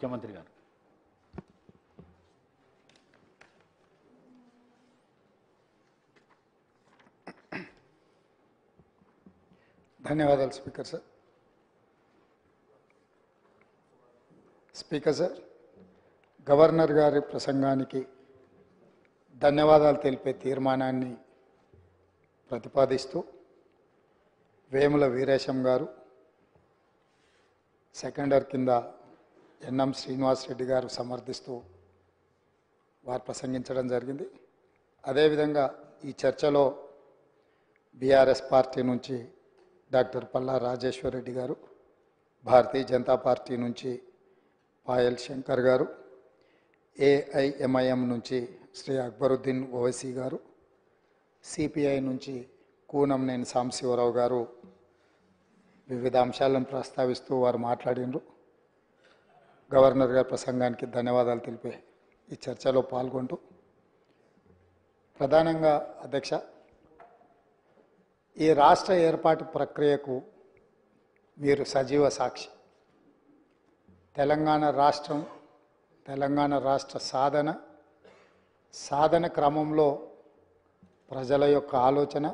ముఖ్యమంత్రి గారు. ధన్యవాదాలు speaker sir. Speaker sir, governor గారి ప్రసంగానికి ధన్యవాదాలు తెలిపే తీర్మానాన్ని ప్రతిపాదిస్తూ వేముల వీరేశం గారు, సెకండర్ కింద ఎన్ఎం శ్రీనివాస్ రెడ్డి గారు సమర్థిస్తూ వారు ప్రసంగించడం జరిగింది. అదేవిధంగా ఈ చర్చలో బీఆర్ఎస్ పార్టీ నుంచి డాక్టర్ పల్లా రాజేశ్వర్ రెడ్డి గారు, భారతీయ జనతా పార్టీ నుంచి పాయల్ శంకర్ గారు, ఏఐఎంఐఎం నుంచి శ్రీ అక్బరుద్దీన్ ఓవైసీ గారు, సిపిఐ నుంచి కూనంనేని సాంబశివరావు గారు వివిధ అంశాలను ప్రస్తావిస్తూ వారు మాట్లాడినారు. గవర్నర్ గారి ప్రసంగానికి ధన్యవాదాలు తెలిపే ఈ చర్చలో పాల్గొంటూ ప్రధానంగా అధ్యక్ష, ఈ రాష్ట్ర ఏర్పాటు ప్రక్రియకు మీరు సజీవ సాక్షి. తెలంగాణ రాష్ట్ర సాధన క్రమంలో ప్రజల యొక్క ఆలోచన,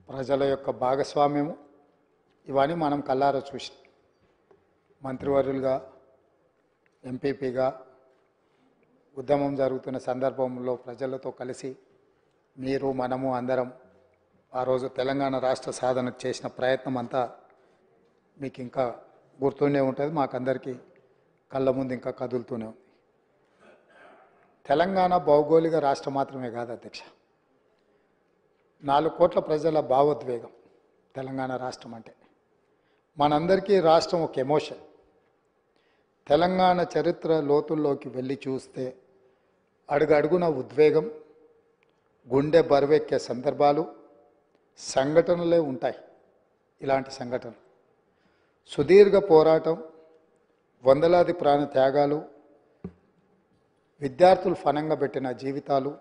ప్రజల యొక్క భాగస్వామ్యము ఇవన్నీ మనం కళ్ళారా చూసి మంత్రివర్యులుగా, ఎంపీపీగా ఉద్యమం జరుగుతున్న సందర్భంలో ప్రజలతో కలిసి మీరు మనము అందరం ఆ రోజు తెలంగాణ రాష్ట్ర సాధనకు చేసిన ప్రయత్నం అంతా మీకు ఇంకా గుర్తుండే ఉంటుంది, మాకందరికీ కళ్ళ ముందు ఇంకా కదులుతూనే ఉంది. తెలంగాణ భౌగోళిక రాష్ట్రం మాత్రమే కాదు అధ్యక్ష, 4 కోట్ల ప్రజల భావోద్వేగం తెలంగాణ రాష్ట్రం అంటే. మనందరికీ రాష్ట్రం ఒక ఎమోషన్. తెలంగాణ చరిత్ర లోతుల్లోకి వెళ్ళి చూస్తే అడుగడుగున ఉద్వేగం, గుండె బరువెక్కే సందర్భాలు, సంఘటనలే ఉంటాయి. ఇలాంటి సంఘటనలు సుదీర్ఘ పోరాటం, వందలాది ప్రాణ త్యాగాలు, విద్యార్థులు ఫనంగా పెట్టిన జీవితాలు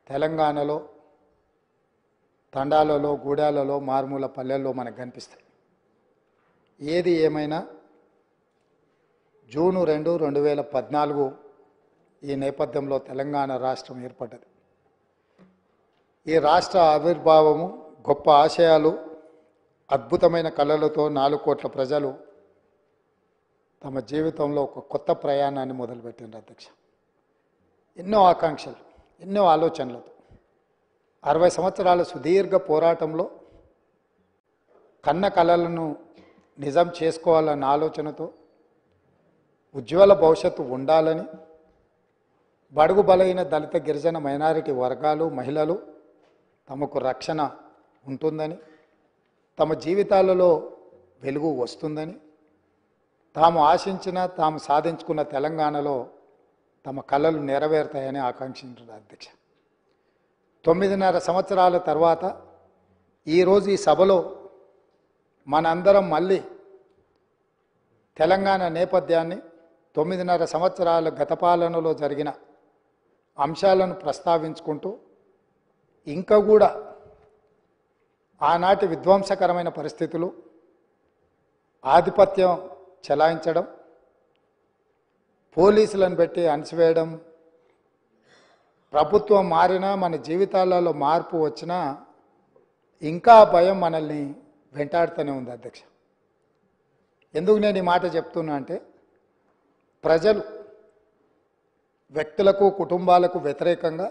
తెలంగాణలో తండాలలో, గూడాలలో, మారుమూల పల్లెల్లో మనకు కనిపిస్తాయి. ఏది ఏమైనా జూన్ 2, 2014 ఈ నేపథ్యంలో తెలంగాణ రాష్ట్రం ఏర్పడ్డది. ఈ రాష్ట్ర ఆవిర్భావము, గొప్ప ఆశయాలు, అద్భుతమైన కళలతో 4 కోట్ల ప్రజలు తమ జీవితంలో ఒక కొత్త ప్రయాణాన్ని మొదలుపెట్టిండ్రు అధ్యక్ష. ఎన్నో ఆకాంక్షలు, ఎన్నో ఆలోచనలతో 60 సంవత్సరాల సుదీర్ఘ పోరాటంలో కన్న కళలను నిజం చేసుకోవాలన్న ఆలోచనతో, ఉజ్వల భవిష్యత్తు ఉండాలని, బడుగు బలైన దళిత గిరిజన మైనారిటీ వర్గాలు, మహిళలు తమకు రక్షణ ఉంటుందని, తమ జీవితాలలో వెలుగు వస్తుందని, తాము ఆశించిన, తాము సాధించుకున్న తెలంగాణలో తమ కళలు నెరవేరుతాయని ఆకాంక్షించారు అధ్యక్ష. 9.5 సంవత్సరాల తర్వాత ఈరోజు ఈ సభలో మనందరం మళ్ళీ తెలంగాణ నేపథ్యాన్ని, 9.5 సంవత్సరాల గత పాలనలో జరిగిన అంశాలను ప్రస్తావించుకుంటూ, ఇంకా కూడా ఆనాటి విధ్వంసకరమైన పరిస్థితులు, ఆధిపత్యం చెలాయించడం, పోలీసులను పెట్టి అణిచివేయడం, ప్రభుత్వం మారినా మన జీవితాలలో మార్పు వచ్చినా ఇంకా భయం మనల్ని వెంటాడుతూనే ఉంది అధ్యక్ష. ఎందుకు నేను ఈ మాట చెప్తున్నా అంటే, ప్రజలు వ్యక్తులకు, కుటుంబాలకు వ్యతిరేకంగా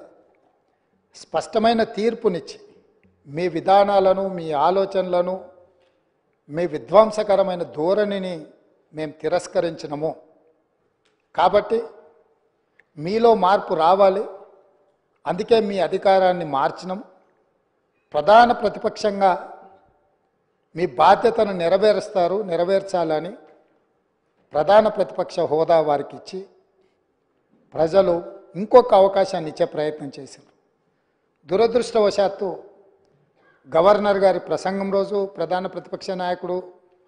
స్పష్టమైన తీర్పునిచ్చి మీ విధానాలను, మీ ఆలోచనలను, మీ విధ్వంసకరమైన ధోరణిని మేము తిరస్కరించినము. కాబట్టి మీలో మార్పు రావాలి, అందుకే మీ అధికారాన్ని మార్చినాం, ప్రధాన ప్రతిపక్షంగా మీ బాధ్యతను నెరవేర్చాలని ప్రధాన ప్రతిపక్ష హోదా వారికి ఇచ్చి ప్రజలు ఇంకొక అవకాశాన్ని ఇచ్చే ప్రయత్నం చేశారు. దురదృష్టవశాత్తు గవర్నర్ గారి ప్రసంగం రోజు ప్రధాన ప్రతిపక్ష నాయకుడు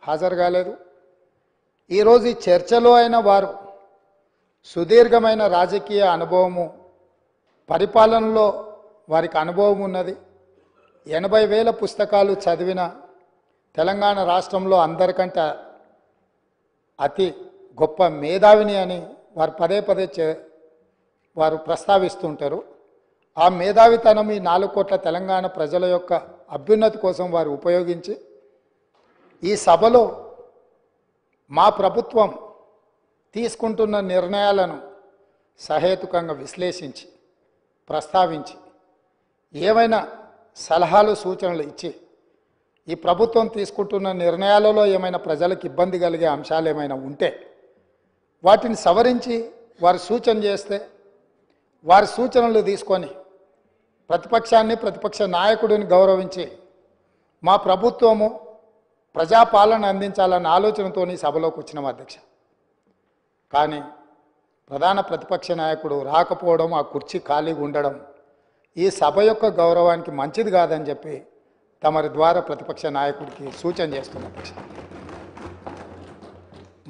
హాజరు కాలేదు. ఈరోజు ఈ చర్చలో అయిన వారు సుదీర్ఘమైన రాజకీయ అనుభవము, పరిపాలనలో వారికి అనుభవం ఉన్నది, 80,000 పుస్తకాలు చదివిన తెలంగాణ రాష్ట్రంలో అందరికంటే అతి గొప్ప మేధావిని అని వారు పదే పదే వారు ప్రస్తావిస్తుంటారు. ఆ మేధావితనం ఈ 4 కోట్ల తెలంగాణ ప్రజల యొక్క అభ్యున్నతి కోసం వారు ఉపయోగించి ఈ సభలో మా ప్రభుత్వం తీసుకుంటున్న నిర్ణయాలను సహేతుకంగా విశ్లేషించి ప్రస్తావించి ఏమైనా సలహాలు సూచనలు ఇచ్చి ఈ ప్రభుత్వం తీసుకుంటున్న నిర్ణయాలలో ఏమైనా ప్రజలకు ఇబ్బంది కలిగే అంశాలు ఏమైనా ఉంటే వాటిని సవరించి వారు సూచన చేస్తే వారి సూచనలు తీసుకొని ప్రతిపక్షాన్ని ప్రతిపక్ష నాయకుడిని గౌరవించి మా ప్రభుత్వము ప్రజాపాలన అందించాలన్న ఆలోచనతో సభలోకి వచ్చినాం అధ్యక్ష. కానీ ప్రధాన ప్రతిపక్ష నాయకుడు రాకపోవడం, ఆ కుర్చీ ఖాళీగా ఉండడం ఈ సభ యొక్క గౌరవానికి మంచిది కాదని చెప్పి తమరి ద్వారా ప్రతిపక్ష నాయకుడికి సూచన చేస్తున్నారు అధ్యక్ష.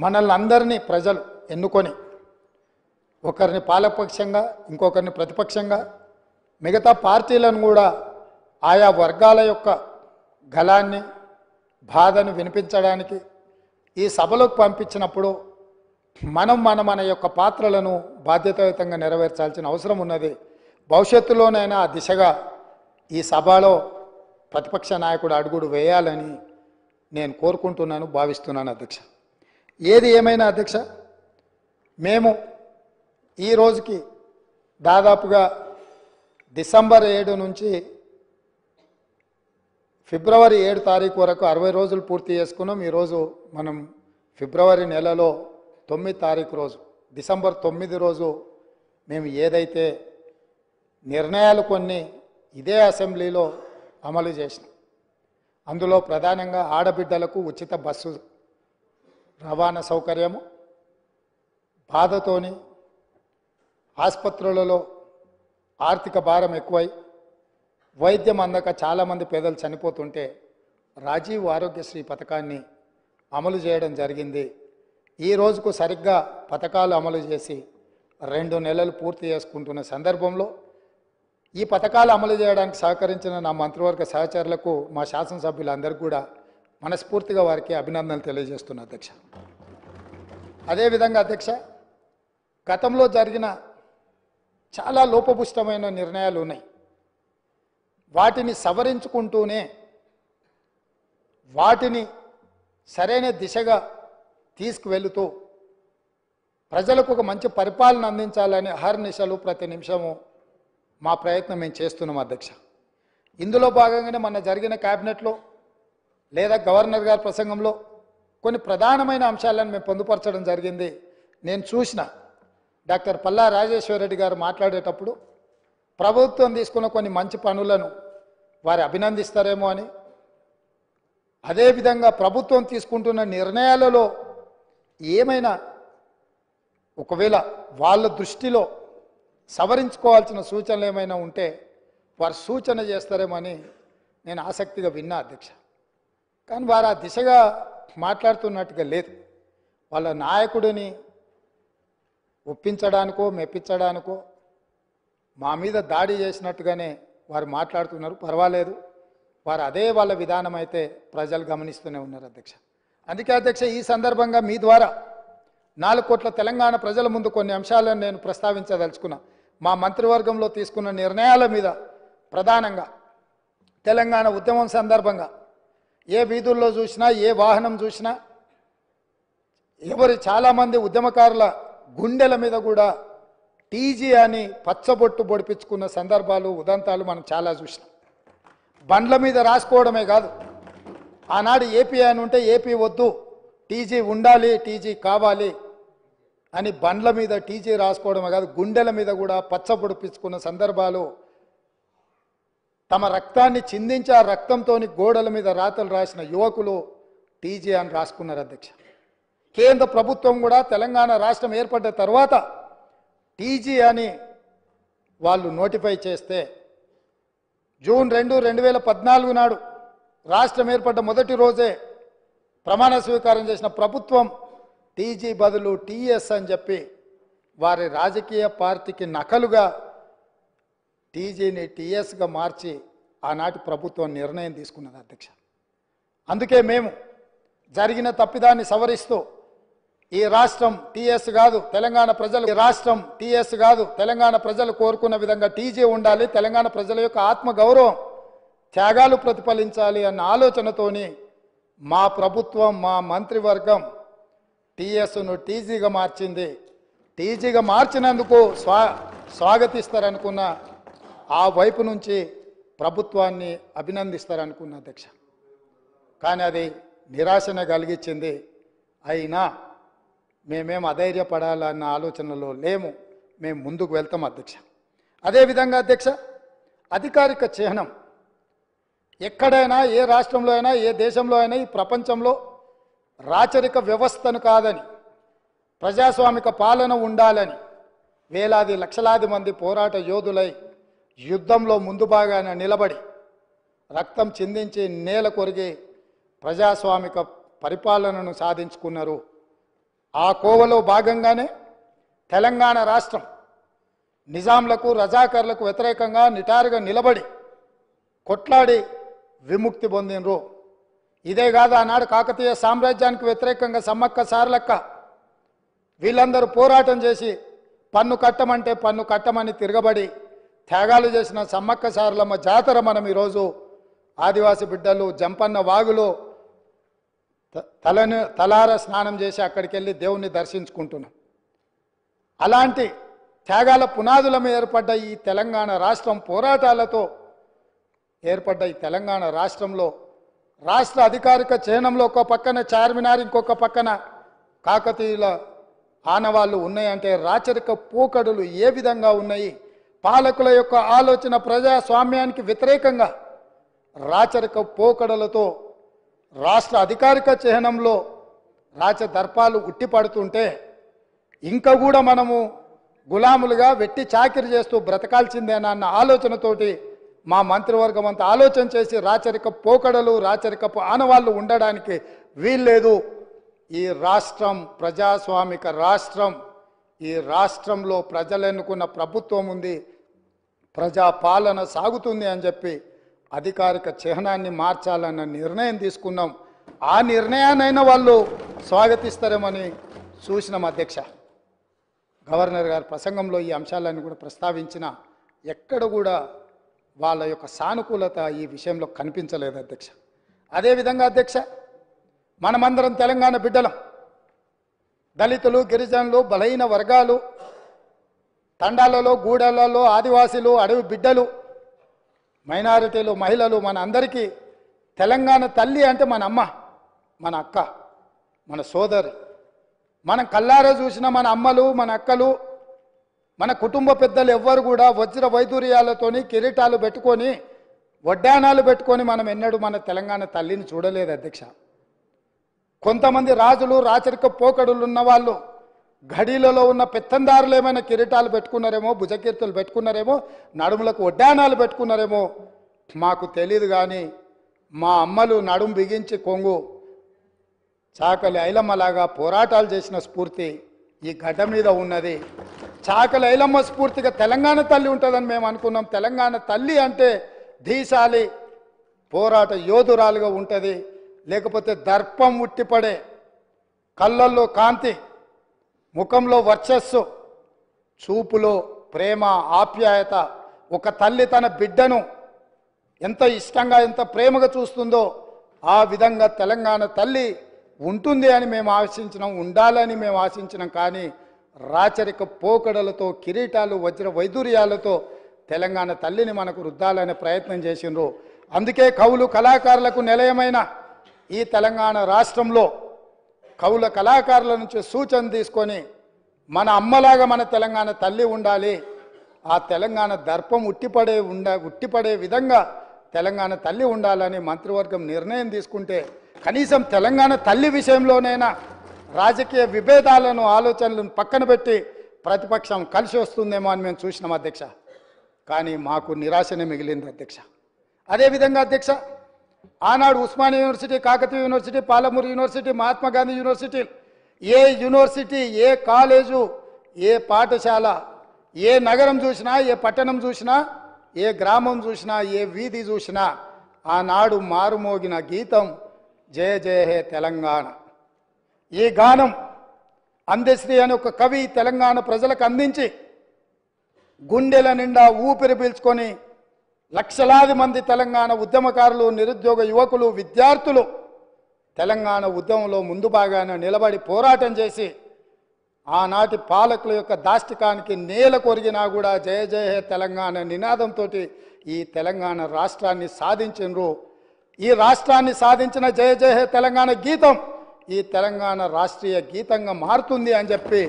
మనల్ని అందరినీ ప్రజలు ఎన్నుకొని ఒకరిని పాలకపక్షంగా ఇంకొకరిని ప్రతిపక్షంగా మిగతా పార్టీలను కూడా ఆయా వర్గాల యొక్క గళాన్ని బాధను వినిపించడానికి ఈ సభలోకి పంపించినప్పుడు మన యొక్క పాత్రలను బాధ్యతాయుతంగా నెరవేర్చాల్సిన అవసరం ఉన్నది. భవిష్యత్తులోనైనా ఆ దిశగా ఈ సభలో ప్రతిపక్ష నాయకుడు అడుగుడు వేయాలని నేను కోరుకుంటున్నాను, భావిస్తున్నాను అధ్యక్ష. ఏది ఏమైనా అధ్యక్ష, మేము ఈ రోజుకి దాదాపుగా డిసెంబర్ 7 నుంచి ఫిబ్రవరి 7 తారీఖు వరకు 60 రోజులు పూర్తి చేసుకున్నాం. ఈరోజు మనం ఫిబ్రవరి నెలలో 9 తారీఖు రోజు, డిసెంబర్ 9 రోజు మేము ఏదైతే నిర్ణయాలు కొన్ని ఇదే అసెంబ్లీలో అమలు చేసినాం. అందులో ప్రధానంగా ఆడబిడ్డలకు ఉచిత బస్సు రవాణా సౌకర్యము, బాధతోని ఆసుపత్రులలో ఆర్థిక భారం ఎక్కువై వైద్యం అందక చాలామంది పేదలు చనిపోతుంటే రాజీవ్ ఆరోగ్యశ్రీ పథకాన్ని అమలు చేయడం జరిగింది. ఈ రోజుకు సరిగ్గా పథకాలు అమలు చేసి 2 నెలలు పూర్తి చేసుకుంటున్న సందర్భంలో ఈ పథకాలు అమలు చేయడానికి సహకరించిన నా మంత్రివర్గ సహచరులకు, మా శాసనసభ్యులందరికీ కూడా మనస్ఫూర్తిగా వారికి అభినందనలు తెలియజేస్తున్నా అధ్యక్ష. అదేవిధంగా అధ్యక్ష, గతంలో జరిగిన చాలా లోపభూయిష్టమైన నిర్ణయాలు ఉన్నాయి. వాటిని సవరించుకుంటూనే వాటిని సరైన దిశగా తీసుకువెళుతూ ప్రజలకు ఒక మంచి పరిపాలన అందించాలని అహర్నిశలు ప్రతి నిమిషము మా ప్రయత్నం మేము చేస్తున్నాం అధ్యక్ష. ఇందులో భాగంగానే మొన్న జరిగిన క్యాబినెట్లో లేదా గవర్నర్ గారి ప్రసంగంలో కొన్ని ప్రధానమైన అంశాలను మేము పొందుపరచడం జరిగింది. నేను చూసిన డాక్టర్ పల్లా రాజేశ్వర రెడ్డి గారు మాట్లాడేటప్పుడు ప్రభుత్వం తీసుకున్న కొన్ని మంచి పనులను వారు అభినందిస్తారేమో అని, అదేవిధంగా ప్రభుత్వం తీసుకుంటున్న నిర్ణయాలలో ఏమైనా ఒకవేళ వాళ్ళ దృష్టిలో సవరించుకోవాల్సిన సూచనలు ఏమైనా ఉంటే వారు సూచన చేస్తారేమో అని నేను ఆసక్తిగా విన్నా అధ్యక్ష. కానీ వారు ఆ దిశగా మాట్లాడుతున్నట్టుగా లేదు. వాళ్ళ నాయకుడిని ఒప్పించడానికో మెప్పించడానికో మా మీద దాడి చేసినట్టుగానే వారు మాట్లాడుతున్నారు. పర్వాలేదు, వారు అదే వాళ్ళ విధానం అయితే ప్రజలు గమనిస్తూనే ఉన్నారు అధ్యక్ష. అందుకే అధ్యక్ష, ఈ సందర్భంగా మీ ద్వారా 4 కోట్ల తెలంగాణ ప్రజల ముందు కొన్ని అంశాలను నేను ప్రస్తావించదలుచుకున్నా. మా మంత్రివర్గంలో తీసుకున్న నిర్ణయాల మీద ప్రధానంగా తెలంగాణ ఉద్యమం సందర్భంగా ఏ వీధుల్లో చూసినా, ఏ వాహనం చూసినా చాలామంది ఉద్యమకారుల గుండెల మీద కూడా టీజీ అని పచ్చబొట్టు పొడిపించుకున్న సందర్భాలు, ఉదంతాలు మనం చాలా చూసినాం. బండ్ల మీద రాసుకోవడమే కాదు, ఆనాడు ఏపీ అని ఉంటే ఏపీ వద్దు, టీజీ ఉండాలి, టీజీ కావాలి అని బండ్ల మీద టీజీ రాసుకోవడమే కాదు, గుండెల మీద కూడా పచ్చ పొడిపించుకున్న సందర్భాలు, తమ రక్తాన్ని చిందించి ఆ రక్తంతో గోడల మీద రాతలు రాసిన యువకులు టీజీ అని రాసుకున్నారు అధ్యక్ష. కేంద్ర ప్రభుత్వం కూడా తెలంగాణ రాష్ట్రం ఏర్పడ్డ తర్వాత టీజీ అని వాళ్ళు నోటిఫై చేస్తే జూన్ 2, 2014 నాడు రాష్ట్రం ఏర్పడ్డ మొదటి రోజే ప్రమాణ స్వీకారం చేసిన ప్రభుత్వం టీజీ బదులు టీఎస్ అని చెప్పి వారి రాజకీయ పార్టీకి నకలుగా టీజీని టీఎస్గా మార్చి ఆనాటి ప్రభుత్వం నిర్ణయం తీసుకున్నది అధ్యక్ష. అందుకే మేము జరిగిన తప్పిదాన్ని సవరిస్తూ ఈ రాష్ట్రం టీఎస్ కాదు తెలంగాణ ప్రజలు, ఈ రాష్ట్రం టీఎస్ కాదు తెలంగాణ ప్రజలు కోరుకున్న విధంగా టీజీ ఉండాలి, తెలంగాణ ప్రజల యొక్క ఆత్మ గౌరవం త్యాగాలు ప్రతిఫలించాలి అన్న ఆలోచనతోని మా ప్రభుత్వం మా మంత్రివర్గం టీఎస్ను టీజీగా మార్చింది. టీజీగా మార్చినందుకు స్వాగతిస్తారనుకున్న ఆ వైపు నుంచి ప్రభుత్వాన్ని అభినందిస్తారనుకున్న అధ్యక్ష. కానీ అది నిరాశనే కలిగించింది. అయినా మేమేం అధైర్యపడాలన్న ఆలోచనలో లేము, మేము ముందుకు వెళ్తాం అధ్యక్ష. అదేవిధంగా అధ్యక్ష, అధికారిక చిహ్నం ఎక్కడైనా ఏ రాష్ట్రంలో అయినా ఏ దేశంలో అయినా ఈ ప్రపంచంలో రాచరిక వ్యవస్థను కాదని ప్రజాస్వామిక పాలన ఉండాలని వేలాది లక్షలాది మంది పోరాట యోధులై యుద్ధంలో ముందు భాగాన నిలబడి రక్తం చిందించి నేల కొరిగి ప్రజాస్వామిక పరిపాలనను సాధించుకున్నారు. ఆ కోవలో భాగంగానే తెలంగాణ రాష్ట్రం నిజాంలకు రజాకర్లకు వ్యతిరేకంగా నిటారుగా నిలబడి కొట్లాడి విముక్తి పొందినరు. ఇదే కాదు, ఆనాడు కాకతీయ సామ్రాజ్యానికి వ్యతిరేకంగా సమ్మక్క సారలక్క వీళ్ళందరూ పోరాటం చేసి పన్ను కట్టమంటే పన్ను కట్టమని తిరగబడి త్యాగాలు చేసిన సమ్మక్క సారలమ్మ జాతర మనం ఈరోజు ఆదివాసి బిడ్డలు జంపన్న వాగులో తలార స్నానం చేసి అక్కడికి వెళ్ళి దేవుణ్ణి దర్శించుకుంటున్నాం. అలాంటి త్యాగాల పునాదుల మీద ఏర్పడ్డ ఈ తెలంగాణ రాష్ట్రం, పోరాటాలతో ఏర్పడ్డ ఈ తెలంగాణ రాష్ట్రంలో రాష్ట్ర అధికారిక చిహ్నంలో ఒక పక్కన చార్మినార్, ఇంకొక పక్కన కాకతీయుల ఆనవాళ్ళు ఉన్నాయంటే రాచరిక పోకడులు ఏ విధంగా ఉన్నాయి? పాలకుల యొక్క ఆలోచన ప్రజాస్వామ్యానికి వ్యతిరేకంగా రాచరిక పోకడలతో రాష్ట్ర అధికారిక చిహ్నంలో రాచదర్పాలు ఉట్టిపడుతుంటే ఇంకా కూడా మనము గులాములుగా వెట్టి చాకిరి చేస్తూ బ్రతకాల్సిందేనా అన్న ఆలోచనతోటి మా మంత్రివర్గం అంతా ఆలోచన చేసి రాచరిక పోకడలు రాచరికపు ఆనవాళ్ళు ఉండడానికి వీల్లేదు. ఈ రాష్ట్రం ప్రజాస్వామిక రాష్ట్రం, ఈ రాష్ట్రంలో ప్రజలు ఎన్నుకున్న ప్రభుత్వం ఉంది, ప్రజా పాలన సాగుతుంది అని చెప్పి అధికారిక చిహ్నాన్ని మార్చాలన్న నిర్ణయం తీసుకున్నాం. ఆ నిర్ణయాన్నైనా వాళ్ళు స్వాగతిస్తారేమని చూసినాం అధ్యక్ష. గవర్నర్ గారి ప్రసంగంలో ఈ అంశాలన్నీ కూడా ప్రస్తావించిన ఎక్కడ కూడా వాళ్ళ యొక్క సానుకూలత ఈ విషయంలో కనిపించలేదు అధ్యక్ష. అదేవిధంగా అధ్యక్ష, మనమందరం తెలంగాణ బిడ్డలం. దళితులు, గిరిజనులు, బలహీన వర్గాలు, తండాలలో, గూడలలో, ఆదివాసీలు, అడవి బిడ్డలు, మైనారిటీలు, మహిళలు, మన అందరికీ తెలంగాణ తల్లి అంటే మన అమ్మ, మన అక్క, మన సోదరి. మనం కల్లారా చూసిన మన అమ్మలు, మన అక్కలు, మన కుటుంబ పెద్దలు ఎవ్వరు కూడా వజ్ర వైదూర్యాలతోని కిరీటాలు పెట్టుకొని వడ్డానాలు పెట్టుకొని మనం ఎన్నడూ మన తెలంగాణ తల్లిని చూడలేదు అధ్యక్ష. కొంతమంది రాజులు, రాచరిక పోకడులు ఉన్న వాళ్ళు గడిలలో ఉన్న పెత్తందారులు ఏమైనా కిరీటాలు పెట్టుకున్నారేమో, భుజకీర్తులు పెట్టుకున్నారేమో, నడుములకు వడ్డానాలు పెట్టుకున్నారేమో మాకు తెలియదు. కానీ మా అమ్మలు నడుము బిగించి కొంగు చాకలి ఐలమ్మలాగా పోరాటాలు చేసిన స్ఫూర్తి ఈ గడ్డ మీద ఉన్నది. చాకలి ఐలమ్మ స్ఫూర్తిగా తెలంగాణ తల్లి ఉంటుందని మేము అనుకున్నాం. తెలంగాణ తల్లి అంటే ధీశాలి పోరాట యోధురాలుగా ఉంటుంది. లేకపోతే దర్పం ఉట్టిపడే, కళ్ళల్లో కాంతి, ముఖంలో వర్చస్సు, చూపులో ప్రేమ ఆప్యాయత, ఒక తల్లి తన బిడ్డను ఎంత ఇష్టంగా ఎంత ప్రేమగా చూస్తుందో ఆ విధంగా తెలంగాణ తల్లి ఉంటుంది అని మేము ఆశించినాం, ఉండాలని మేము ఆశించినాం. కానీ రాచరిక పోకడలతో, కిరీటాలు, వజ్ర వైదూర్యాలతో తెలంగాణ తల్లిని మనకు రుద్దాలనే ప్రయత్నం చేసిండ్రు. అందుకే కవులు కళాకారులకు నిలయమైన ఈ తెలంగాణ రాష్ట్రంలో కవుల కళాకారుల నుంచి సూచన తీసుకొని మన అమ్మలాగా మన తెలంగాణ తల్లి ఉండాలి, ఆ తెలంగాణ దర్పం ఉట్టిపడే విధంగా తెలంగాణ తల్లి ఉండాలని మంత్రివర్గం నిర్ణయం తీసుకుంటే కనీసం తెలంగాణ తల్లి విషయంలోనైనా రాజకీయ విభేదాలను ఆలోచనలను పక్కన పెట్టి ప్రతిపక్షం కలిసి వస్తుందేమో అని మేము చూసినాం అధ్యక్ష. కానీ మాకు నిరాశనే మిగిలింది అధ్యక్ష. అదేవిధంగా అధ్యక్ష, ఆనాడు Osmania university, Kakatiya university, Palamuru university, Mahatma Gandhi university, ఏ యూనివర్సిటీ, ఏ కాలేజు, ఏ పాఠశాల, ఏ నగరం చూసినా, ఏ పట్టణం చూసినా, ఏ గ్రామం చూసినా, ఏ వీధి చూసినా ఆనాడు మారుమోగిన గీతం జయ జయ హే తెలంగాణ. ఈ గానం అందశ్రీ అనే ఒక కవి తెలంగాణ ప్రజలకు అందించి గుండెల నిండా ఊపిరి పీల్చుకొని లక్షలాది మంది తెలంగాణ ఉద్యమకారులు, నిరుద్యోగ యువకులు, విద్యార్థులు తెలంగాణ ఉద్యమంలో ముందు భాగాన నిలబడి పోరాటం చేసి ఆనాటి పాలకుల యొక్క దాష్టికానికి నేల కొరిగినా కూడా జయ జయ హే తెలంగాణ నినాదంతో ఈ తెలంగాణ రాష్ట్రాన్ని సాధించినరు. ఈ రాష్ట్రాన్ని సాధించిన జయ జయ హే తెలంగాణ గీతం ఈ తెలంగాణ రాష్ట్రీయ గీతంగా మారుతుంది అని చెప్పి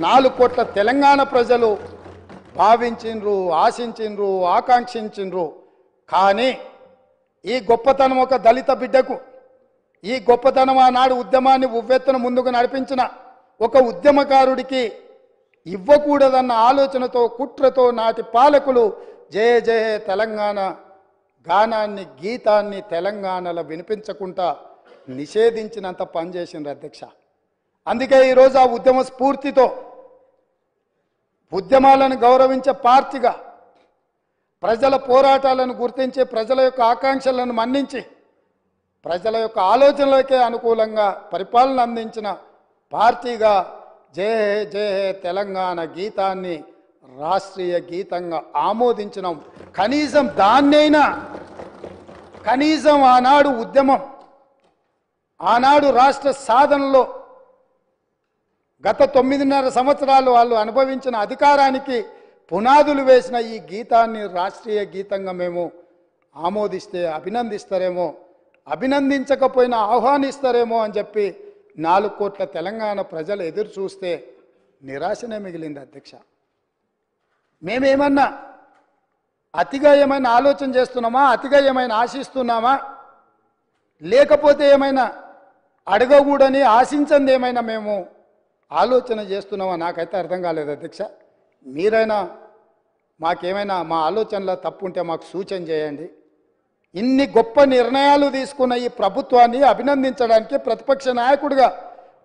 4 కోట్ల తెలంగాణ ప్రజలు భావించిండ్రు, ఆశించిండ్రు, ఆకాంక్షించిండ్రు. కానీ ఈ గొప్పతనం ఒక దళిత బిడ్డకు, ఈ గొప్పతనం ఆనాడు ఉద్యమాన్ని ఉవ్వెత్తున ముందుకు నడిపించిన ఒక ఉద్యమకారుడికి ఇవ్వకూడదన్న ఆలోచనతో, కుట్రతో నాటి పాలకులు జయ జయ తెలంగాణ గానాన్ని, గీతాన్ని తెలంగాణలో వినిపించకుండా నిషేధించినంత పనిచేసిండ్రు అధ్యక్ష. అందుకే ఈరోజు ఆ ఉద్యమ స్ఫూర్తితో ఉద్యమాలను గౌరవించే పార్టీగా, ప్రజల పోరాటాలను గుర్తించి, ప్రజల యొక్క ఆకాంక్షలను మన్నించి, ప్రజల యొక్క ఆలోచనలకే అనుకూలంగా పరిపాలన అందించిన పార్టీగా జయ హే జయ హే తెలంగాణ గీతాన్ని రాష్ట్రీయ గీతంగా ఆమోదించినాం. కనీసం దాన్నైనా, కనీసం ఆనాడు ఉద్యమం, ఆనాడు రాష్ట్ర సాధనలో గత 9.5 సంవత్సరాలు వాళ్ళు అనుభవించిన అధికారానికి పునాదులు వేసిన ఈ గీతాన్ని రాష్ట్రీయ గీతంగా మేము ఆమోదిస్తే అభినందిస్తారేమో, అభినందించకపోయినా ఆహ్వానిస్తారేమో అని చెప్పి 4 కోట్ల తెలంగాణ ప్రజలు ఎదురు చూస్తే నిరాశనే మిగిలింది అధ్యక్ష. మేమేమన్నా అతిగా ఏమైనా ఆలోచన చేస్తున్నామా, అతిగా ఏమైనా ఆశిస్తున్నామా, లేకపోతే ఏమైనా అడగకూడని ఆశించింది ఏమైనా మేము ఆలోచన చేస్తున్నామా నాకైతే అర్థం కాలేదు అధ్యక్ష. మీరైనా మాకేమైనా మా ఆలోచనలో తప్పు ఉంటే మాకు సూచన చేయండి. ఇన్ని గొప్ప నిర్ణయాలు తీసుకున్న ఈ ప్రభుత్వాన్ని అభినందించడానికి ప్రతిపక్ష నాయకుడిగా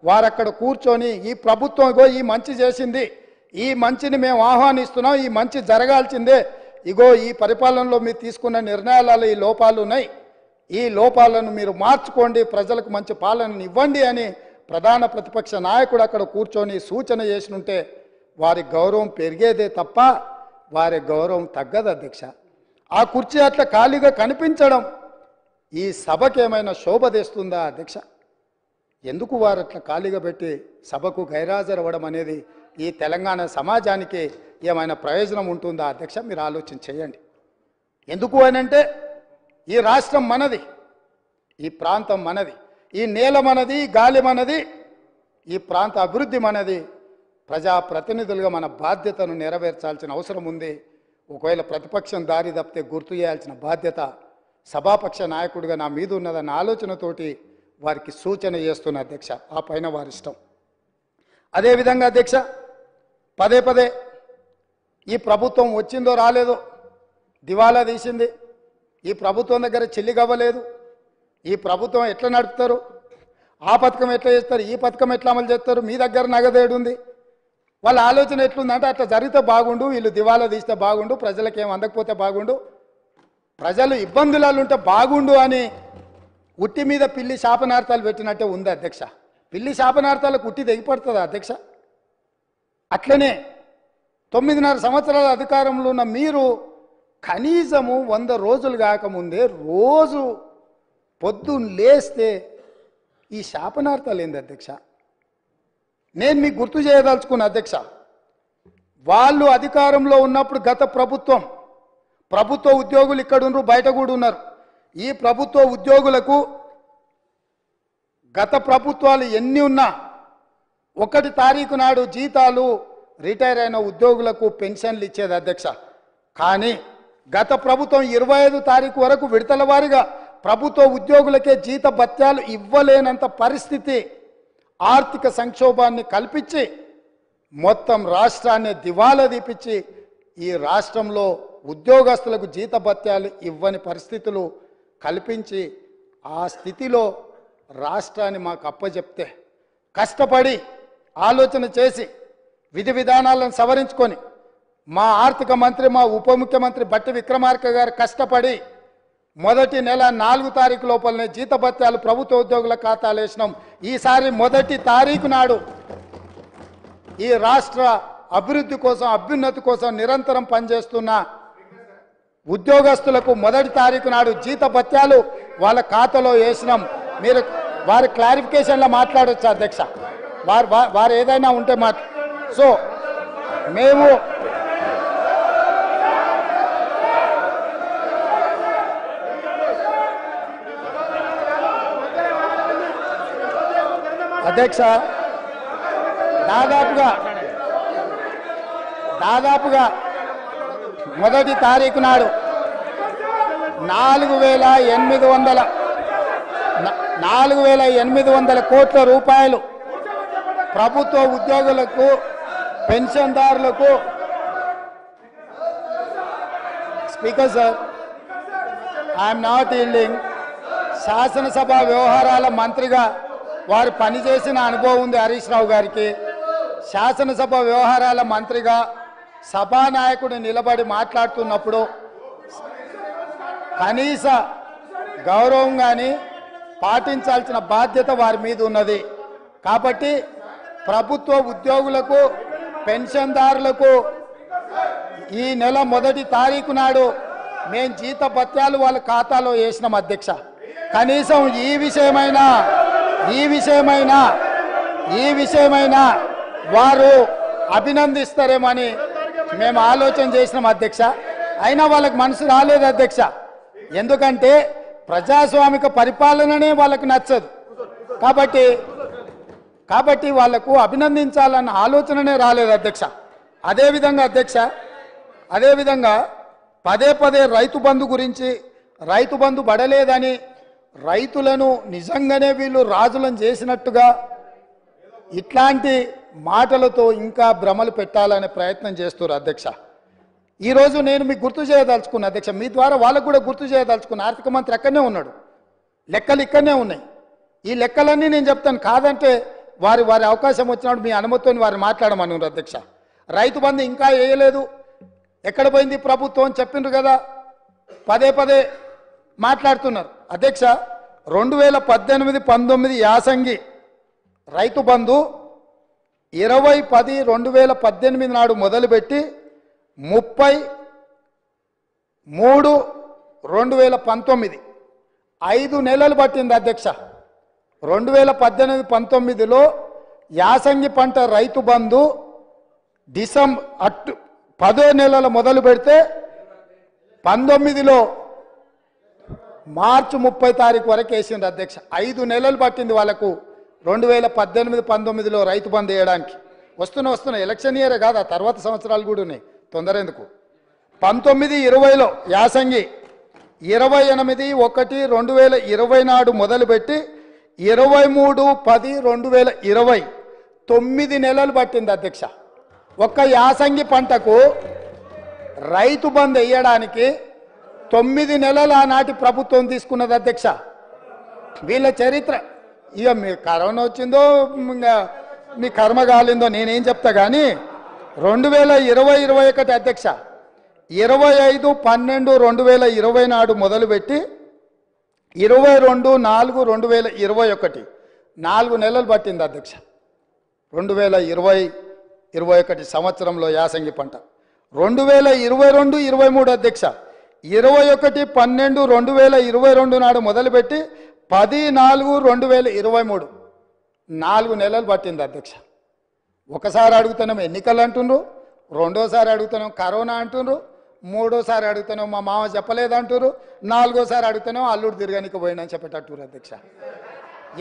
వారక్కడ కూర్చొని ఈ ప్రభుత్వం ఇగో ఈ మంచి చేసింది, ఈ మంచిని మేము ఆహ్వానిస్తున్నాం, ఈ మంచి జరగాల్సిందే, ఇగో ఈ పరిపాలనలో మీరు తీసుకున్న నిర్ణయాలలో ఈ లోపాలు ఉన్నాయి, ఈ లోపాలను మీరు మార్చుకోండి, ప్రజలకు మంచి పాలనను ఇవ్వండి అని ప్రధాన ప్రతిపక్ష నాయకుడు అక్కడ కూర్చొని సూచన చేసినుంటే వారి గౌరవం పెరిగేదే తప్ప వారి గౌరవం తగ్గదు అధ్యక్ష. ఆ కుర్చీ అట్లా ఖాళీగా కనిపించడం ఈ సభకి ఏమైనా శోభ తెస్తుందా అధ్యక్ష? ఎందుకు వారు అట్లా ఖాళీగా పెట్టి సభకు గైరాజరవ్వడం అనేది ఈ తెలంగాణ సమాజానికి ఏమైనా ప్రయోజనం ఉంటుందా అధ్యక్ష? మీరు ఆలోచన చేయండి. ఎందుకు అనంటే ఈ రాష్ట్రం మనది, ఈ ప్రాంతం మనది, ఈ నేల మనది, గాలి మనది, ఈ ప్రాంత అభివృద్ధి మనది. ప్రజాప్రతినిధులుగా మన బాధ్యతను నెరవేర్చాల్సిన అవసరం ఉంది. ఒకవేళ ప్రతిపక్షం దారి తప్పితే గుర్తు చేయాల్సిన బాధ్యత సభాపక్ష నాయకుడిగా నా మీద ఉన్నదన్న ఆలోచనతోటి వారికి సూచన చేస్తున్న అధ్యక్ష. ఆ పైన వారి ఇష్టం. అదేవిధంగా అధ్యక్ష, పదే పదే ఈ ప్రభుత్వం వచ్చిందో రాలేదో దివాలా తీసింది, ఈ ప్రభుత్వం దగ్గర చెల్లిగవ్వలేదు, ఈ ప్రభుత్వం ఎట్లా నడుపుతారు, ఆ పథకం ఎట్లా చేస్తారు, ఈ పథకం ఎట్లా అమలు చేస్తారు, మీ దగ్గర నగదేడుంది, వాళ్ళ ఆలోచన ఎట్లుందంటే అట్లా జరిగితే బాగుండు, వీళ్ళు దివాలా తీస్తే బాగుండు, ప్రజలకు ఏం అందకపోతే బాగుండు, ప్రజలు ఇబ్బందులలో ఉంటే బాగుండు అని ఉట్టి మీద పిల్లి శాపనార్థాలు పెట్టినట్టే ఉంది అధ్యక్ష. పిల్లి శాపనార్థాలకు ఉట్టి తెగిపడుతుందా అధ్యక్ష? అట్లనే 9.5 సంవత్సరాల అధికారంలో ఉన్న మీరు కనీసము 100 రోజులు కాకముందే రోజు పొద్దున్న లేస్తే ఈ శాపనార్థాలు ఏంది అధ్యక్ష? నేను మీకు గుర్తు చేయదలుచుకున్న అధ్యక్ష, వాళ్ళు అధికారంలో ఉన్నప్పుడు గత ప్రభుత్వ ఉద్యోగులు ఇక్కడ ఉన్నారు, బయట కూడా ఉన్నారు. ఈ ప్రభుత్వ ఉద్యోగులకు గత ప్రభుత్వాలు ఎన్ని ఉన్నా 1 తారీఖు నాడు జీతాలు రిటైర్ అయిన ఉద్యోగులకు పెన్షన్లు ఇచ్చేది అధ్యక్ష. కానీ గత ప్రభుత్వం 25 తారీఖు వరకు విడతల వారీగా ప్రభుత్వ ఉద్యోగులకే జీత భత్యాలు ఇవ్వలేనంత పరిస్థితి, ఆర్థిక సంక్షోభాన్ని కల్పించి మొత్తం రాష్ట్రాన్ని దివాలా తీపించి ఈ రాష్ట్రంలో ఉద్యోగస్తులకు జీత భత్యాలు ఇవ్వని పరిస్థితులు కల్పించి ఆ స్థితిలో రాష్ట్రాన్ని మాకు అప్పచెప్తే కష్టపడి ఆలోచన చేసి విధి విధానాలను సవరించుకొని మా ఆర్థిక మంత్రి, మా ఉప ముఖ్యమంత్రి బట్టి విక్రమార్క గారు కష్టపడి మొదటి నెల 4 తారీఖు లోపలనే జీతభత్యాలు ప్రభుత్వ ఉద్యోగుల ఖాతాలు వేసినాం. ఈసారి మొదటి తారీఖు నాడు ఈ రాష్ట్ర అభివృద్ధి కోసం అభ్యున్నతి కోసం నిరంతరం పనిచేస్తున్న ఉద్యోగస్తులకు మొదటి తారీఖు నాడు జీతభత్యాలు వాళ్ళ ఖాతాలో వేసినాం. మీరు వారి క్లారిఫికేషన్లో మాట్లాడొచ్చు అధ్యక్ష, వారు ఏదైనా ఉంటే సో మేము అధ్యక్ష దాదాపుగా మొదటి తారీఖు నాడు 4,800 కోట్ల రూపాయలు ప్రభుత్వ ఉద్యోగులకు పెన్షన్దారులకు speaker sir I'm not yielding శాసనసభ వ్యవహారాల మంత్రిగా వారు పనిచేసిన అనుభవం ఉంది హరీష్ రావు గారికి. శాసనసభ వ్యవహారాల మంత్రిగా సభానాయకుడు నిలబడి మాట్లాడుతున్నప్పుడు కనీస గౌరవం కానీ పాటించాల్సిన బాధ్యత వారి మీద ఉన్నది. కాబట్టి ప్రభుత్వ ఉద్యోగులకు పెన్షన్దారులకు ఈ నెల మొదటి తారీఖు నాడు మేము జీతభత్యాలు వాళ్ళ ఖాతాలో వేసినాం అధ్యక్ష. కనీసం ఈ విషయమైనా వారు అభినందిస్తారేమని మేము ఆలోచన చేసినాం అధ్యక్ష. అయినా వాళ్ళకి మనసు రాలేదు అధ్యక్ష. ఎందుకంటే ప్రజాస్వామిక పరిపాలననే వాళ్ళకి నచ్చదు. కాబట్టి వాళ్లకు అభినందించాలన్న ఆలోచననే రాలేదు అధ్యక్ష. అదేవిధంగా పదే రైతు బంధు గురించి, రైతు బంధు పడలేదని రైతులను నిజంగానే వీళ్ళు రాజులను చేసినట్టుగా ఇట్లాంటి మాటలతో ఇంకా భ్రమలు పెట్టాలనే ప్రయత్నం చేస్తున్నారు అధ్యక్ష. ఈరోజు నేను మీకు గుర్తు చేయదలుచుకున్నా అధ్యక్ష, మీ ద్వారా వాళ్ళకు కూడా గుర్తు చేయదలుచుకున్నా. ఆర్థిక మంత్రి అక్కడనే ఉన్నాడు, లెక్కలు ఇక్కడనే ఉన్నాయి. ఈ లెక్కలన్నీ నేను చెప్తాను, కాదంటే వారి అవకాశం వచ్చినప్పుడు మీ అనుమతితో వారు మాట్లాడమన్నారు అధ్యక్ష. రైతు బంధు ఇంకా వేయలేదు, ఎక్కడ పోయింది ప్రభుత్వం అని చెప్పిండ్రు కదా, పదే మాట్లాడుతున్నారు అధ్యక్ష. 2018-19 యాసంగి రైతు బంధు 20-10-2018 నాడు మొదలుపెట్టి 30-3-2019 5 నెలలు పట్టింది అధ్యక్ష. 2018-19లో యాసంగి పంట రైతు బంధు డిసెంబర్ 10వ నెలల మొదలు పెడితే 19లో మార్చి 30 తారీఖు వరకు వేసింది అధ్యక్ష. 5 నెలలు పట్టింది వాళ్ళకు 2018-19లో రైతు బంధు వేయడానికి. వస్తున్న ఎలక్షన్ ఇయరే కాదు, ఆ తర్వాత సంవత్సరాలు కూడా ఉన్నాయి, తొందర ఎందుకు. 19-20లో యాసంగి 28-1-2020 నాడు మొదలుపెట్టి 23-10-2020 9 నెలలు పట్టింది అధ్యక్ష. ఒక్క యాసంగి పంటకు రైతు బంధు వేయడానికి 9 నెలలు ఆనాటి ప్రభుత్వం తీసుకున్నది అధ్యక్ష. వీళ్ళ చరిత్ర ఇక మీ కరోనా వచ్చిందో మీ కర్మ కాలిందో నేనేం చెప్తా కానీ 2020-21 అధ్యక్ష 25-12-2020 నాడు మొదలుపెట్టి 22-4-2021 4 నెలలు పట్టింది అధ్యక్ష. 2020-21 సంవత్సరంలో యాసంగి పంట. 2022-23 అధ్యక్ష 21-12-2022 నాడు మొదలుపెట్టి 10-4-2023 4 నెలలు పట్టింది అధ్యక్ష. ఒకసారి అడుగుతున్నాం ఎన్నికలు అంటుండ్రు, రెండోసారి అడుగుతున్నాం కరోనా అంటుండ్రు, మూడోసారి అడుగుతున్నాం మా మామ చెప్పలేదంటారు, నాలుగోసారి అడుగుతున్నాం అల్లుడు తిరగనికి పోయిందని చెప్పేటట్టు అధ్యక్ష.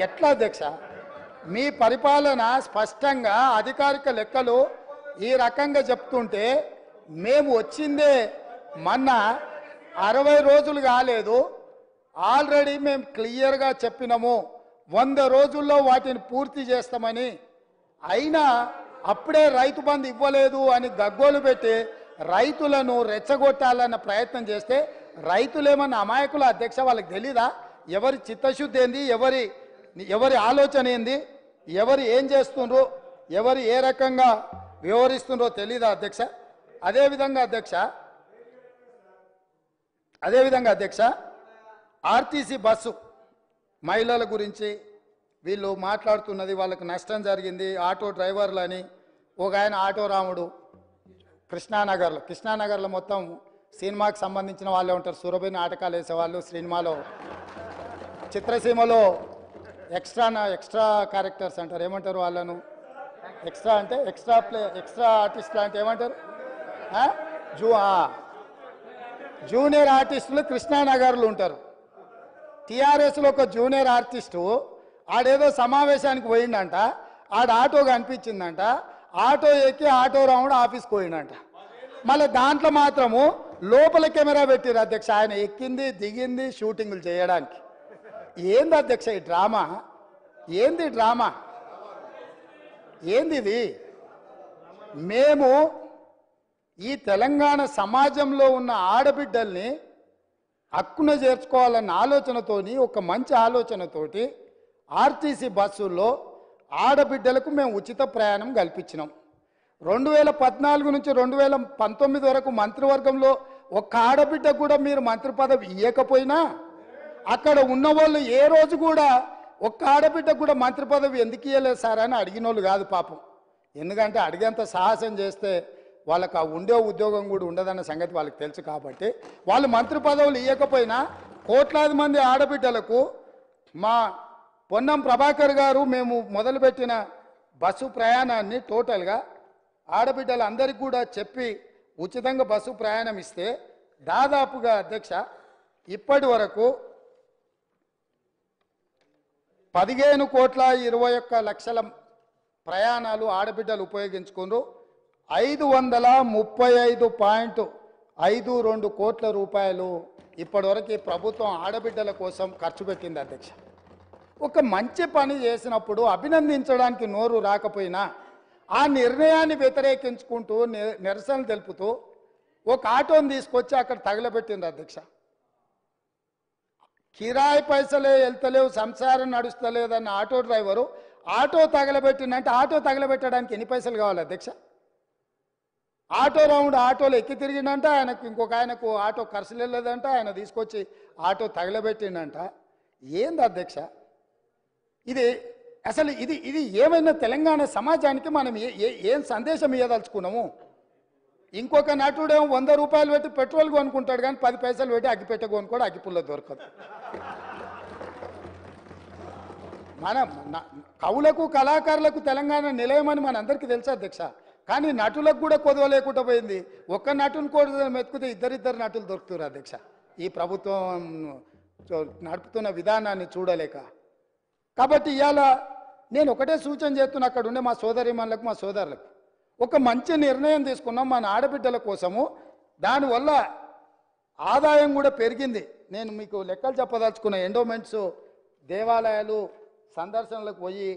ఎట్లా అధ్యక్ష మీ పరిపాలన? స్పష్టంగా అధికారిక లెక్కలు ఈ రకంగా చెప్తుంటే మేము వచ్చిందే మొన్న 60 రోజులు కాలేదు, ఆల్రెడీ మేము క్లియర్గా చెప్పినాము 100 రోజుల్లో వాటిని పూర్తి చేస్తామని. అయినా అప్పుడే రైతు బంధు ఇవ్వలేదు అని గగ్గోలు పెట్టి రైతులను రెచ్చగొట్టాలన్న ప్రయత్నం చేస్తే రైతులేమన్నా అమాయకుల అధ్యక్ష? వాళ్ళకి తెలీదా ఎవరి చిత్తశుద్ధి ఏంది, ఎవరి ఆలోచన ఏంది, ఎవరు ఏం చేస్తుండ్రో, ఎవరు ఏ రకంగా వ్యవహరిస్తుండ్రో తెలీదా అధ్యక్ష? అదేవిధంగా అధ్యక్ష ఆర్టీసీ బస్సు మహిళల గురించి వీళ్ళు మాట్లాడుతున్నది, వాళ్ళకి నష్టం జరిగింది ఆటో డ్రైవర్లని ఒక ఆయన ఆటో రాముడు కృష్ణానగర్లో మొత్తం సినిమాకి సంబంధించిన వాళ్ళే ఉంటారు. సురభి నాటకాలు వేసేవాళ్ళు, సినిమాలో చిత్రసీమలో ఎక్స్ట్రా క్యారెక్టర్స్ అంటారు. ఏమంటారు వాళ్ళను? ఎక్స్ట్రా అంటే ఎక్స్ట్రా ఆర్టిస్టులు అంటే ఏమంటారు? జూనియర్ ఆర్టిస్టులు కృష్ణానగర్లు ఉంటారు. టీఆర్ఎస్లో ఒక జూనియర్ ఆర్టిస్టు ఆడేదో సమావేశానికి పోయిందంట, ఆడ ఆటో కనిపించిందంట, ఆటో ఎక్కి ఆటో రాముడు ఆఫీస్కి పోయిందంట. మళ్ళీ దాంట్లో మాత్రము లోపల కెమెరా పెట్టిరు అధ్యక్ష, ఆయన ఎక్కింది దిగింది షూటింగులు చేయడానికి. ఏంది అధ్యక్ష ఈ డ్రామా? ఏంది డ్రామా? ఏంది ఇది? మేము ఈ తెలంగాణ సమాజంలో ఉన్న ఆడబిడ్డల్ని హక్కున చేర్చుకోవాలన్న ఆలోచనతోని, ఒక మంచి ఆలోచనతోటి ఆర్టీసీ బస్సుల్లో ఆడబిడ్డలకు మేము ఉచిత ప్రయాణం కల్పించినాం. 2014 నుంచి 2019 వరకు మంత్రివర్గంలో ఒక్క ఆడబిడ్డ కూడా మీరు మంత్రి పదవి ఇవ్వకపోయినా అక్కడ ఉన్న వాళ్ళు ఏ రోజు కూడా ఒక్క ఆడబిడ్డ కూడా మంత్రి పదవి ఎందుకు ఇవ్వలేదు సార్ అని అడిగిన వాళ్ళు కాదు పాపం. ఎందుకంటే అడిగేంత సాహసం చేస్తే వాళ్ళకు ఆ ఉండే ఉద్యోగం కూడా ఉండదన్న సంగతి వాళ్ళకి తెలుసు. కాబట్టి వాళ్ళు మంత్రి పదవులు ఇవ్వకపోయినా కోట్లాది మంది ఆడబిడ్డలకు మా పొన్నం ప్రభాకర్ గారు మేము మొదలుపెట్టిన బస్సు ప్రయాణాన్ని టోటల్గా ఆడబిడ్డలందరికీ కూడా చెప్పి ఉచితంగా బస్సు ప్రయాణం ఇస్తే దాదాపుగా అధ్యక్ష ఇప్పటి వరకు 15,21,00,000 ప్రయాణాలు ఆడబిడ్డలు ఉపయోగించుకున్నారు. 535.52 కోట్ల రూపాయలు ఇప్పటివరకు ప్రభుత్వం ఆడబిడ్డల కోసం ఖర్చు పెట్టింది అధ్యక్ష. ఒక మంచి పని చేసినప్పుడు అభినందించడానికి నోరు రాకపోయినా ఆ నిర్ణయాన్ని వ్యతిరేకించుకుంటూ నిరసన తెలుపుతూ ఒక ఆటోని తీసుకొచ్చి అక్కడ తగలబెట్టింది అధ్యక్ష. కిరాయి పైసలే వెళ్తలేవు, సంసారం నడుస్తలేదన్న ఆటో డ్రైవరు ఆటో తగలబెట్టిందంటే ఆటో తగలబెట్టడానికి ఎన్ని పైసలు కావాలి అధ్యక్ష? ఆటో రౌండ్ ఆటోలో ఎక్కి తిరిగిందంట, ఆయనకు ఇంకొక ఆయనకు ఆటో ఖర్చు లేదంట, ఆయన తీసుకొచ్చి ఆటో తగలబెట్టిందంట. ఏంది అధ్యక్ష ఇది? అసలు ఇది ఏమైనా తెలంగాణ సమాజానికి మనం ఏం సందేశం ఇవ్వదలుచుకున్నాము? ఇంకొక నటుడేమో 100 రూపాయలు పెట్టి పెట్రోల్ కొనుక్కుంటాడు, కానీ 10 పైసలు పెట్టి అగ్గిపెట్ట కొనుక్కోడు, అగ్గిపుల్ల దొరకదు. మనం కవులకు కళాకారులకు తెలంగాణ నిలయమని మనందరికీ తెలుసు అధ్యక్ష. కానీ నటులకు కూడా కొదవ లేకుండా పోయింది. ఒక్క నటుని కూడా మెతుకుతే ఇద్దరిద్దరు నటులు దొరుకుతారు అధ్యక్ష. ఈ ప్రభుత్వం నడుపుతున్న విధానాన్ని చూడలేక. కాబట్టి ఇవాళ నేను ఒకటే సూచన చేస్తున్నా, అక్కడ ఉండే మా సోదరిమణులకు మా సోదరులకు ఒక మంచి నిర్ణయం తీసుకున్నాం మన ఆడబిడ్డల కోసము. దానివల్ల ఆదాయం కూడా పెరిగింది. నేను మీకు లెక్కలు చెప్పదలుచుకున్న ఎండోమెంట్స్ దేవాలయాలు సందర్శనలకు పోయి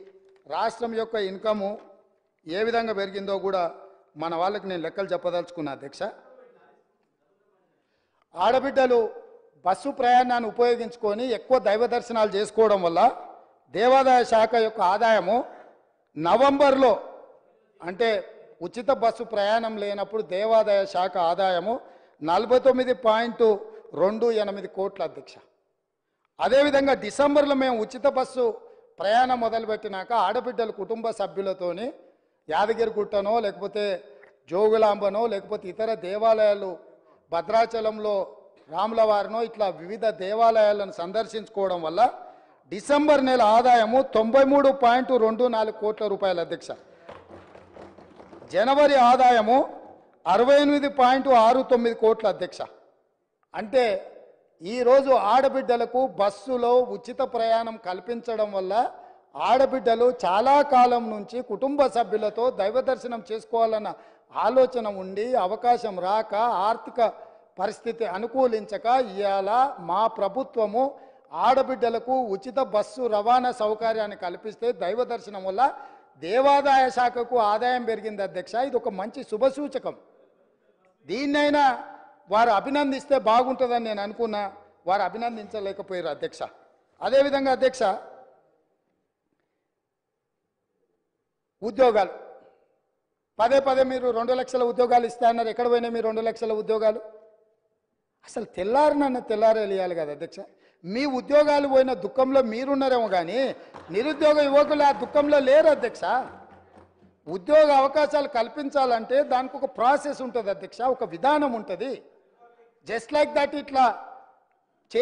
రాష్ట్రం యొక్క ఇన్కము ఏ విధంగా పెరిగిందో కూడా మన వాళ్ళకి నేను లెక్కలు చెప్పదలుచుకున్నా అధ్యక్ష. ఆడబిడ్డలు బస్సు ప్రయాణాన్ని ఉపయోగించుకొని ఎక్కువ దైవ దర్శనాలు చేసుకోవడం వల్ల దేవాదాయ శాఖ యొక్క ఆదాయము నవంబర్లో, అంటే ఉచిత బస్సు ప్రయాణం లేనప్పుడు దేవాదాయ శాఖ ఆదాయము 49.28 కోట్ల అధ్యక్ష. అదేవిధంగా డిసెంబర్లో మేము ఉచిత బస్సు ప్రయాణం మొదలుపెట్టినాక ఆడబిడ్డల కుటుంబ సభ్యులతోని యాదగిరిగుట్టనో లేకపోతే జోగులాంబనో లేకపోతే ఇతర దేవాలయాలు భద్రాచలంలో రాములవారినో ఇట్లా వివిధ దేవాలయాలను సందర్శించుకోవడం వల్ల డిసెంబర్ నెల ఆదాయము 93.24 కోట్ల రూపాయల అధ్యక్ష. జనవరి ఆదాయము 68.69 కోట్ల అధ్యక్ష. అంటే ఈరోజు ఆడబిడ్డలకు బస్సులో ఉచిత ప్రయాణం కల్పించడం వల్ల ఆడబిడ్డలు చాలా కాలం నుంచి కుటుంబ సభ్యులతో దైవ దర్శనం చేసుకోవాలన్న ఆలోచన ఉండి అవకాశం రాక ఆర్థిక పరిస్థితి అనుకూలించక ఇవాళ మా ప్రభుత్వము ఆడబిడ్డలకు ఉచిత బస్సు రవాణా సౌకర్యాన్ని కల్పిస్తే దైవ దర్శనం వల్ల దేవాదాయ శాఖకు ఆదాయం పెరిగింది అధ్యక్ష. ఇది ఒక మంచి శుభసూచకం. దీన్నైనా వారు అభినందిస్తే బాగుంటుందని నేను అనుకున్నా, వారు అభినందించలేకపోయారు అధ్యక్ష. అదేవిధంగా అధ్యక్ష ఉద్యోగాలు పదే మీరు 2 లక్షల ఉద్యోగాలు ఇస్తా అన్నారు. ఎక్కడ పోయినాయి మీ 2 లక్షల ఉద్యోగాలు? అసలు తెల్లారే ఇవ్వాలి కదా అధ్యక్ష. మీ ఉద్యోగాలు పోయిన దుఃఖంలో మీరున్నారేమో కానీ నిరుద్యోగ యువకులు ఆ దుఃఖంలో లేరు అధ్యక్ష. ఉద్యోగ అవకాశాలు కల్పించాలంటే దానికి ఒక ప్రాసెస్ ఉంటుంది అధ్యక్ష, ఒక విధానం ఉంటుంది. జస్ట్ లైక్ దట్ ఇట్లా